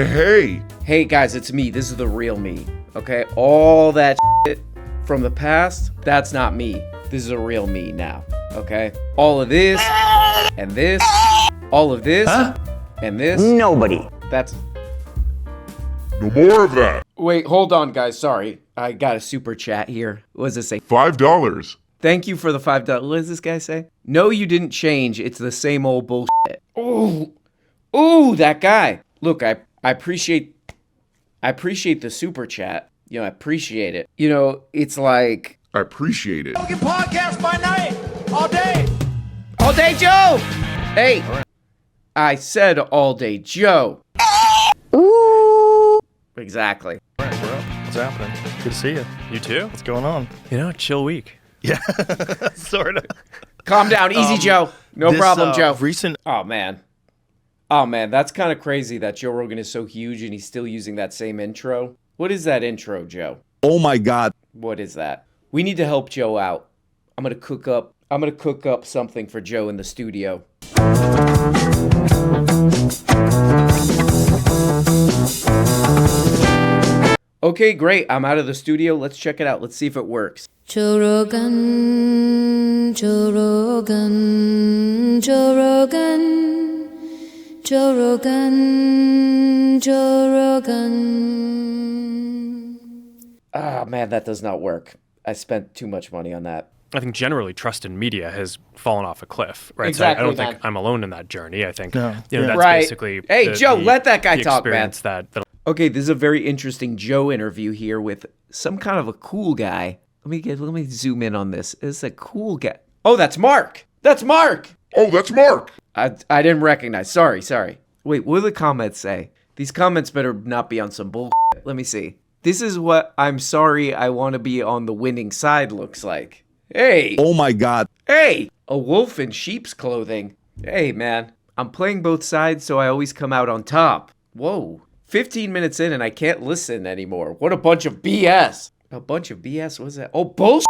Hey. Hey guys, it's me. This is the real me. Okay? All that shit from the past, that's not me. This is a real me now. Okay? All of this and this, all of this and this. Nobody. That's... No more of that. Wait, hold on, guys. Sorry. I got a super chat here. What does it say? $5. Thank you for the $5. What does this guy say? No, you didn't change. It's the same old bullshit. Ooh, that guy. Look, I appreciate the super chat. You know, I appreciate it. You know, it's like... I appreciate it. Rogan podcast by night, all day. All day Joe! Hey, I said all day Joe. Ooh. Exactly. All right, bro. What's happening? Good to see you. You too? What's going on? You know, chill week. Yeah, sort of. Calm down. Easy, Joe. No problem, Joe. Recent... Oh, man, that's kind of crazy that Joe Rogan is so huge and he's still using that same intro. What is that intro, Joe? Oh, my God. What is that? We need to help Joe out. I'm going to cook up something for Joe in the studio. Okay, great. I'm out of the studio. Let's check it out. Let's see if it works. Joe Rogan, Joe Rogan, Joe Rogan, Joe Rogan, Joe Rogan. Ah, man, that does not work. I spent too much money on that. I think generally trust in media has fallen off a cliff, right? Exactly, so I don't man. think I'm alone in that journey. I think No. that's Right. basically Hey, Joe, let that guy the talk, man. experience that Okay, this is a very interesting Joe interview here with some kind of a cool guy. Let me zoom in on this. It's a cool guy. Oh, that's Mark. That's Mark. Oh, that's Mark. I didn't recognize. Sorry. Wait, what do the comments say? These comments better not be on some bullshit. Let me see. This is what I'm sorry I want to be on the winning side looks like. Hey. Oh, my God. Hey. A wolf in sheep's clothing. Hey, man. I'm playing both sides, so I always come out on top. Whoa. 15 minutes in and I can't listen anymore. What a bunch of BS. A bunch of BS? What's that? Oh, bullshit.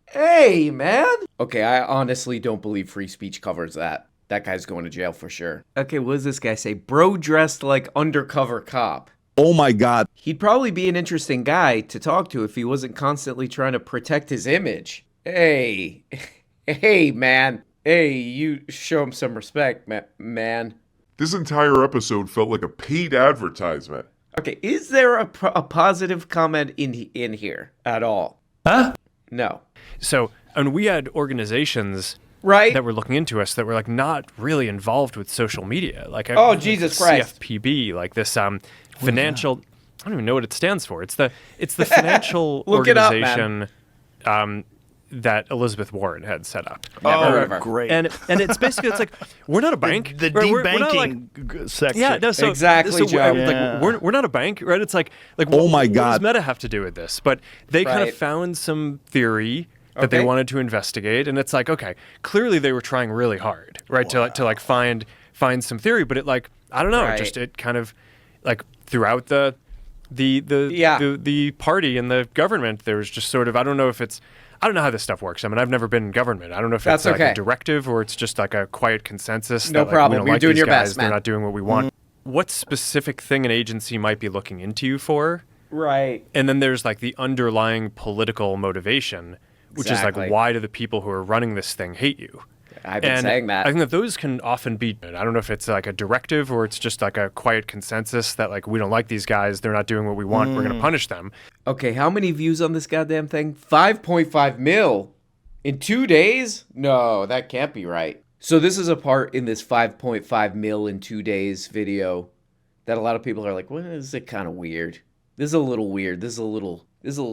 Hey, man. Okay, I honestly don't believe free speech covers that. That guy's going to jail for sure. Okay, what does this guy say? Bro dressed like undercover cop. Oh, my God. He'd probably be an interesting guy to talk to if he wasn't constantly trying to protect his image. Hey. Hey, man. Hey, you show him some respect, man. This entire episode felt like a paid advertisement. Okay, is there a positive comment in here at all? Huh? No. So, and we had organizations Right? that were looking into us that were like not really involved with social media. Like, Jesus Christ. CFPB, like this financial. I don't even know what it stands for. It's the financial Look it up, organization that Elizabeth Warren had set up. Never. Great. And it's basically, it's like, we're not a bank. The right? We're not like, debanking section. yeah, no, so Exactly, so Joe. we're not a bank, right? It's like Oh my what God. does Meta have to do with this? But they kind Right. of found some theory that they Okay. wanted to investigate, and it's like, okay, clearly they were trying really hard, right, to like find find some theory, but it like I don't know, Right. just it kind of like throughout the party and the government, there was just sort of I don't know how this stuff works. I mean, I've never been in government. I don't know if That's it's like okay. a directive or it's just like a quiet consensus. No that, problem. We don't You're like doing these your guys. best, man. They're not doing what we want. What specific thing an agency might be looking into you for? Right. And then there's like the underlying political motivation, which is Exactly. like, why do the people who are running this thing hate you? I've been And saying that. I think that those can often be, I don't know if it's like a directive or it's just like a quiet consensus that like, we don't like these guys. They're not doing what we want. We're going to punish them. Okay, how many views on this goddamn thing? 5.5 mil in 2 days? No, that can't be right. So this is a part in this 5.5 mil in 2 days video that a lot of people are like, well, this is kind of weird. This is a little weird. This is a little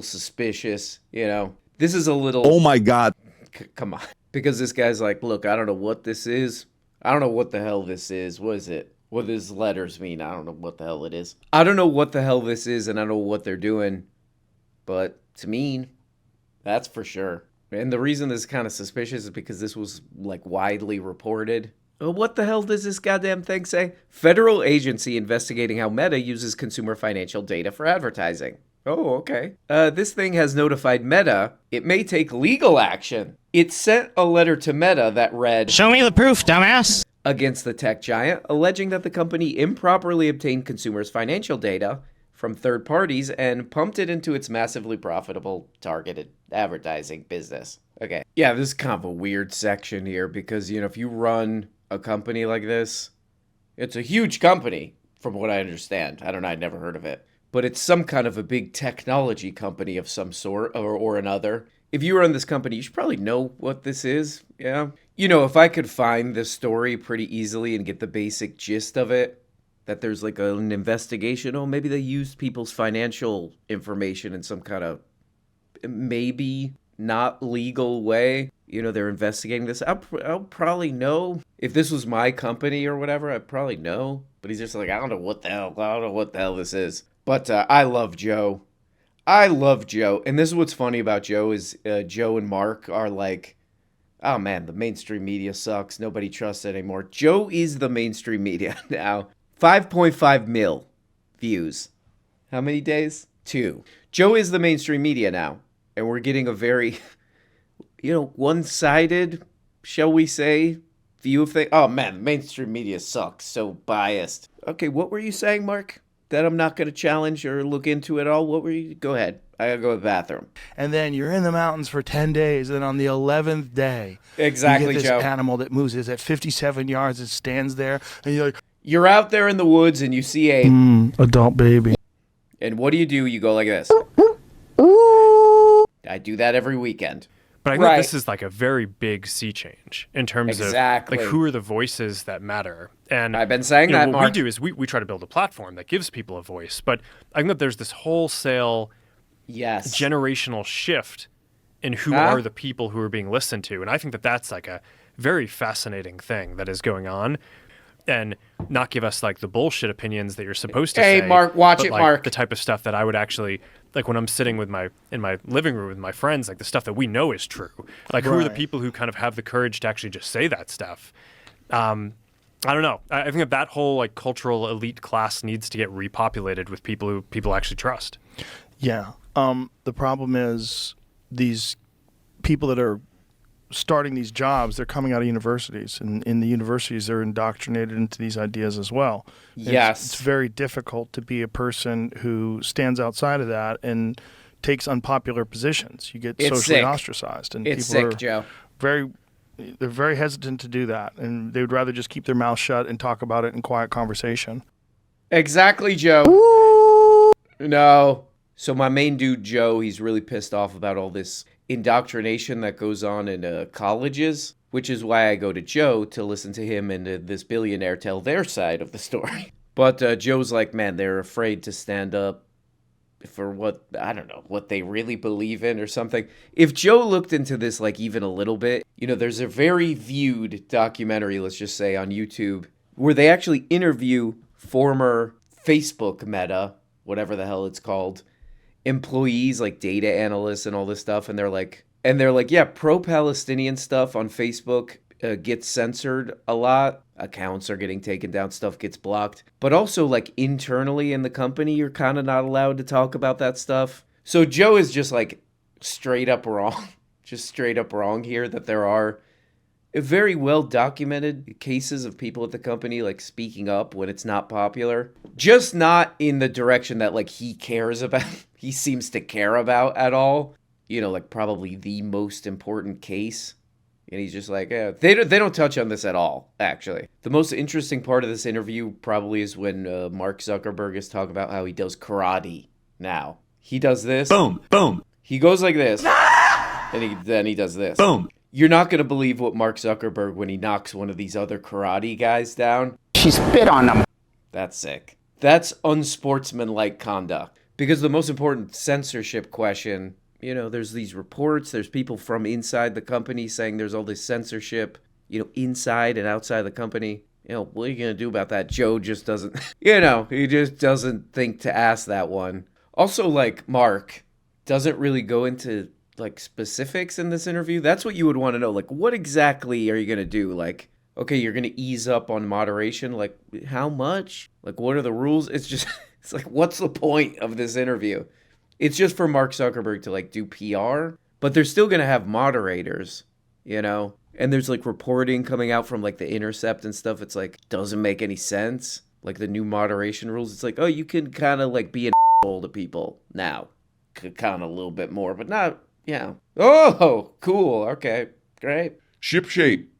suspicious, you know? This is a little... Oh, my God. Come on. Because this guy's like, look, I don't know what this is. I don't know what the hell this is. What is it? What does letters mean? I don't know what the hell it is. I don't know what the hell this is, and I don't know what they're doing. But it's mean. That's for sure. And the reason this is kind of suspicious is because this was, like, widely reported. What the hell does this goddamn thing say? Federal agency investigating how Meta uses consumer financial data for advertising. Oh, okay. This thing has notified Meta it may take legal action. It sent a letter to Meta that read, Show me the proof, dumbass. against the tech giant, alleging that the company improperly obtained consumers' financial data from third parties and pumped it into its massively profitable targeted advertising business. Okay. Yeah, this is kind of a weird section here because, if you run a company like this, it's a huge company from what I understand. I don't know, I'd never heard of it. But it's some kind of a big technology company of some sort or another. If you run this company, you should probably know what this is. Yeah. If I could find this story pretty easily and get the basic gist of it, that there's like an investigation. Oh, maybe they used people's financial information in some kind of maybe not legal way. They're investigating this. I'll probably know. If this was my company or whatever, I'd probably know. But he's just like, I don't know what the hell this is. But I love Joe. And this is what's funny about Joe is Joe and Mark are like, oh man, the mainstream media sucks. Nobody trusts it anymore. Joe is the mainstream media now. 5.5 mil views. How many days? 2. Joe is the mainstream media now. And we're getting a very, one-sided, shall we say, view of things. Oh man, mainstream media sucks. So biased. Okay, what were you saying, Mark? That I'm not going to challenge or look into at all? What were you? Go ahead. I got to go to the bathroom. And then you're in the mountains for 10 days. And on the 11th day, exactly, you get this Joe. Animal that moves is at 57 yards. It stands there. And you're like, you're out there in the woods and you see a adult baby. And what do? You go like this. I do that every weekend. But I think this is like a very big sea change in terms of like who are the voices that matter. And I've been saying that, what Mark. we do is we try to build a platform that gives people a voice. But I think that there's this wholesale generational shift in who are the people who are being listened to. And I think that that's like a very fascinating thing that is going on. And not give us like the bullshit opinions that you're supposed to say. Hey, Mark, watch but, it, like, Mark. The type of stuff that I would actually like when I'm sitting in my living room with my friends, like the stuff that we know is true. Like who are the people who kind of have the courage to actually just say that stuff? I don't know. I think that whole like cultural elite class needs to get repopulated with people who people actually trust. Yeah. The problem is these people that are starting these jobs, they're coming out of universities, and in the universities they're indoctrinated into these ideas as well. Yes. It's very difficult to be a person who stands outside of that and takes unpopular positions. You get socially ostracized, and it's people sick, Joe. they're very hesitant to do that, and they would rather just keep their mouth shut and talk about it in quiet conversation. Exactly, Joe. No. So my main dude, Joe, he's really pissed off about all this indoctrination that goes on in colleges, which is why I go to Joe to listen to him and this billionaire tell their side of the story. But Joe's like, man, they're afraid to stand up for what they really believe in or something. If Joe looked into this like even a little bit, there's a very viewed documentary, let's just say on YouTube, where they actually interview former Facebook Meta, whatever the hell it's called, employees, like data analysts and all this stuff, and they're like, yeah, pro-Palestinian stuff on Facebook gets censored a lot. Accounts are getting taken down, stuff gets blocked. But also, like, internally in the company, you're kind of not allowed to talk about that stuff. So Joe is just, like, straight up wrong here, that there are very well-documented cases of people at the company, like, speaking up when it's not popular. Just not in the direction that, like, he cares about. He seems to care about at all. Like, probably the most important case. And he's just like, they don't touch on this at all, actually. The most interesting part of this interview probably is when Mark Zuckerberg is talking about how he does karate now. He does this. Boom, boom. He goes like this. And then he does this. Boom. You're not going to believe what Mark Zuckerberg when he knocks one of these other karate guys down. She spit on them. That's sick. That's unsportsmanlike conduct. Because the most important censorship question, there's these reports, there's people from inside the company saying there's all this censorship, inside and outside the company. What are you going to do about that? Joe just doesn't, he just doesn't think to ask that one. Also, like, Mark doesn't really go into, like, specifics in this interview. That's what you would want to know. Like, what exactly are you going to do? Like, okay, you're going to ease up on moderation. Like, how much? Like, what are the rules? It's just, it's like, what's the point of this interview? It's just for Mark Zuckerberg to, like, do PR. But they're still going to have moderators, And there's like reporting coming out from like The Intercept and stuff. It's like, doesn't make any sense. Like the new moderation rules. It's like, oh, you can kind of like be an asshole to people now. Kind of a little bit more, but not, yeah. Oh, cool. Okay, great. Ship shape.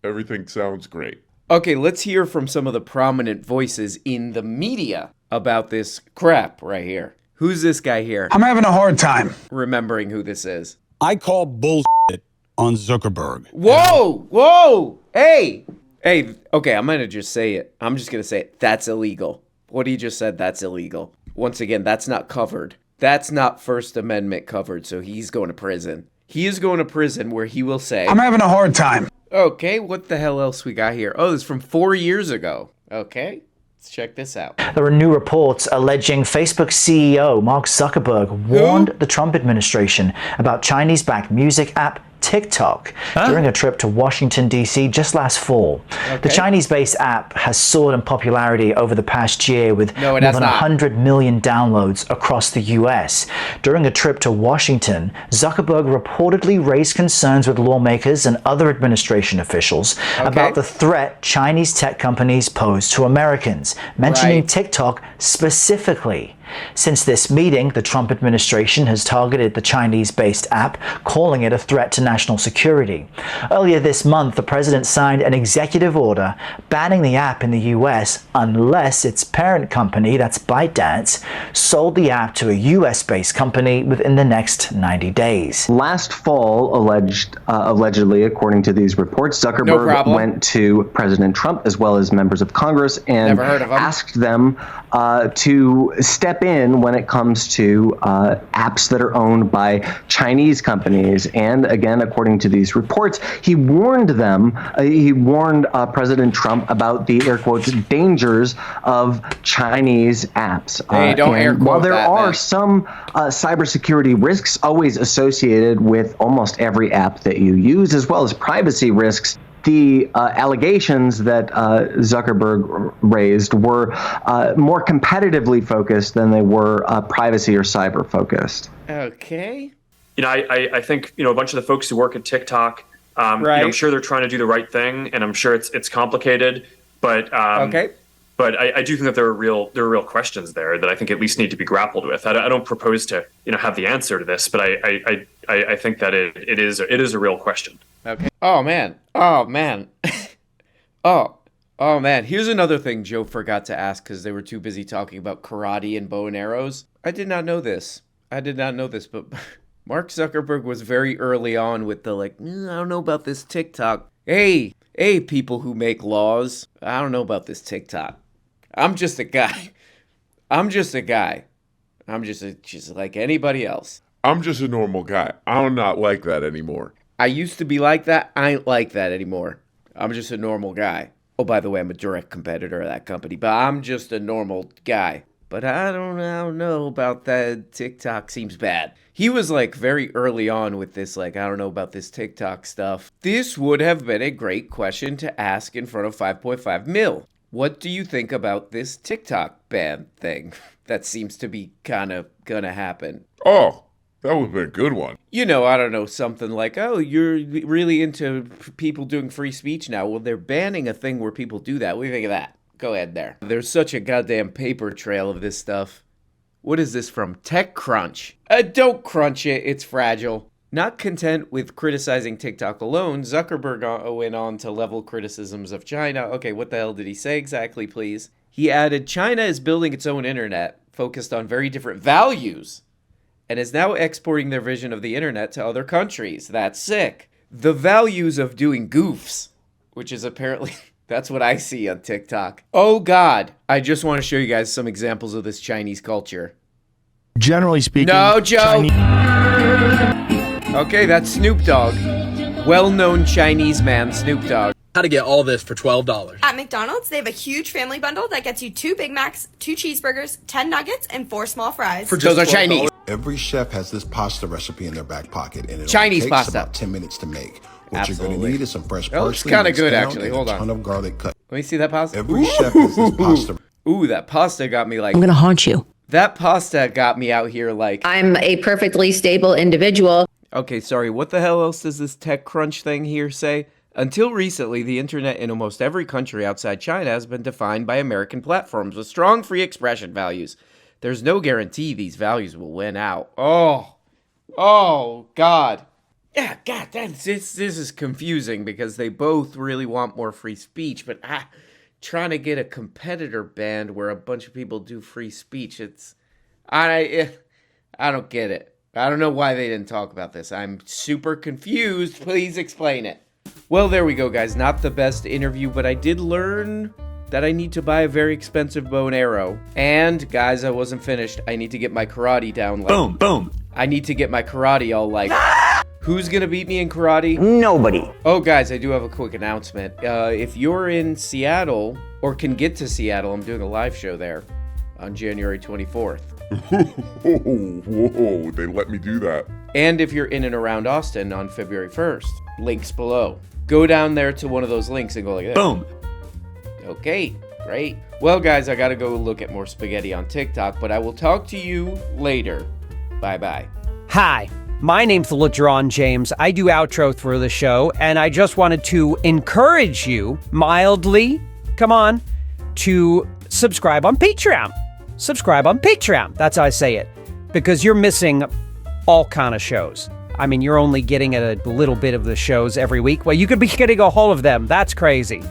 Everything sounds great. Okay, let's hear from some of the prominent voices in the media about this crap right here. Who's this guy here? I'm having a hard time remembering who this is. I call bullshit on Zuckerberg. Whoa! Hey, okay, I'm gonna just say it. I'm just gonna say it. That's illegal. What he just said, that's illegal. Once again, that's not covered. That's not First Amendment covered, so he's going to prison. He is going to prison where he will say, I'm having a hard time. Okay, what the hell else we got here? Oh, this is from 4 years ago. Okay, let's check this out. There are new reports alleging Facebook CEO Mark Zuckerberg warned the Trump administration about Chinese-backed music app TikTok during a trip to Washington, D.C. just last fall. Okay. The Chinese-based app has soared in popularity over the past year with more than 100 million downloads across the U.S. During a trip to Washington, Zuckerberg reportedly raised concerns with lawmakers and other administration officials about the threat Chinese tech companies pose to Americans, mentioning TikTok specifically. Since this meeting, the Trump administration has targeted the Chinese-based app, calling it a threat to national security. Earlier this month, the president signed an executive order banning the app in the U.S. unless its parent company, that's ByteDance, sold the app to a U.S.-based company within the next 90 days. Last fall, allegedly, according to these reports, Zuckerberg went to President Trump as well as members of Congress and asked them to step in when it comes to apps that are owned by Chinese companies. And again, according to these reports, he warned them, President Trump about the air quotes dangers of Chinese apps. Hey, don't air quote while there that, are man. some cybersecurity risks always associated with almost every app that you use, as well as privacy risks, the allegations that Zuckerberg raised were more competitively focused than they were privacy or cyber focused. Okay. You know, I think, you know, a bunch of the folks who work at TikTok, you know, I'm sure they're trying to do the right thing, and I'm sure it's complicated, but but I do think that there are real questions there that I think at least need to be grappled with. I don't propose to, you know, have the answer to this, but I think that it is a real question. Okay. Oh man. Oh man. Here's another thing Joe forgot to ask because they were too busy talking about karate and bow and arrows. I did not know this, but Mark Zuckerberg was very early on with the like, I don't know about this TikTok. Hey, people who make laws. I don't know about this TikTok. I'm just a guy. I'm just like anybody else. I'm just a normal guy. I'm not like that anymore. I used to be like that. I ain't like that anymore. I'm just a normal guy. Oh, by the way, I'm a direct competitor of that company, but I'm just a normal guy. But I don't know about that. TikTok seems bad. He was like very early on with this, like, I don't know about this TikTok stuff. This would have been a great question to ask in front of 5.5 mil. What do you think about this TikTok ban thing that seems to be kind of gonna happen? Oh, that would have been a good one. You know, I don't know, something like, oh, you're really into people doing free speech now. Well, they're banning a thing where people do that. What do you think of that? Go ahead there. There's such a goddamn paper trail of this stuff. What is this from? TechCrunch. Don't crunch it. It's fragile. Not content with criticizing TikTok alone, Zuckerberg went on to level criticisms of China. Okay, what the hell did he say exactly, please? He added, China is building its own internet, focused on very different values, and is now exporting their vision of the internet to other countries. That's sick. The values of doing goofs, which is apparently, that's what I see on TikTok. Oh God, I just want to show you guys some examples of this Chinese culture. Generally speaking. No, Joe. Okay, that's Snoop Dogg. Well-known Chinese man, Snoop Dogg. How to get all this for $12. At McDonald's, they have a huge family bundle that gets you 2 Big Macs, 2 cheeseburgers, 10 nuggets, and 4 small fries. Those are Chinese. Every chef has this pasta recipe in their back pocket, and it Chinese only takes pasta. about 10 minutes to make. What Absolutely. you're going to need is some fresh That looks parsley. kind of good, actually. Hold on. A ton of garlic cut. Let me see that pasta. Every chef has this pasta. Ooh, that pasta got me like... I'm gonna haunt you. That pasta got me out here like... I'm a perfectly stable individual. Okay, sorry. What the hell else does this TechCrunch thing here say? Until recently, the internet in almost every country outside China has been defined by American platforms with strong free expression values. There's no guarantee these values will win out. Oh, God. Yeah, God, this is confusing because they both really want more free speech, but trying to get a competitor banned where a bunch of people do free speech, I don't get it. I don't know why they didn't talk about this. I'm super confused. Please explain it. Well, there we go, guys. Not the best interview, but I did learn that I need to buy a very expensive bow and arrow. And, guys, I wasn't finished. I need to get my karate down. Boom. I need to get my karate all who's gonna beat me in karate? Nobody. Oh, guys, I do have a quick announcement. If you're in Seattle or can get to Seattle, I'm doing a live show there on January 24th. Whoa, they let me do that. And if you're in and around Austin on February 1st, links below. Go down there to one of those links and go like this. Boom. Okay, great. Well, guys, I gotta go look at more spaghetti on TikTok, but I will talk to you later. Bye-bye. Hi, my name's LeDron James. I do outro for the show, and I just wanted to encourage you mildly, to subscribe on Patreon. Subscribe on Patreon. That's how I say it. Because you're missing all kind of shows. I mean, you're only getting a little bit of the shows every week. Well, you could be getting a whole of them. That's crazy.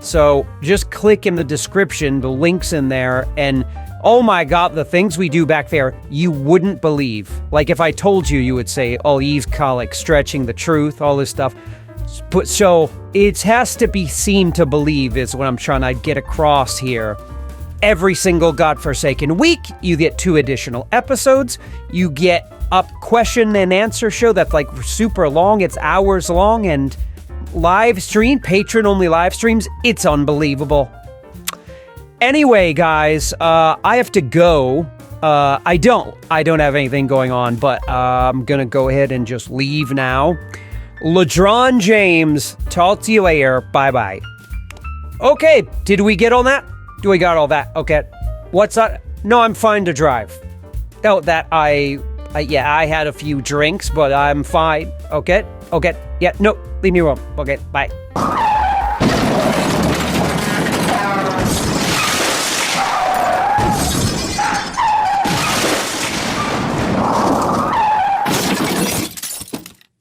So just click in the description, the link's in there, and oh my God, the things we do back there, you wouldn't believe. Like if I told you, you would say, oh, Eve Colic, stretching the truth, all this stuff. So it has to be seen to believe is what I'm trying to get across here. Every single godforsaken week, you get 2 additional episodes. You get a question and answer show that's like super long. It's hours long and live stream, patron-only live streams. It's unbelievable. Anyway, guys, I have to go. I don't have anything going on, but I'm gonna go ahead and just leave now. LeDron James, talk to you later. Bye-bye. Okay, did we get all that? Do we got all that? Okay. What's that? No, I'm fine to drive. Oh, that I had a few drinks, but I'm fine. Okay. Yeah, no, leave me alone. Okay, bye.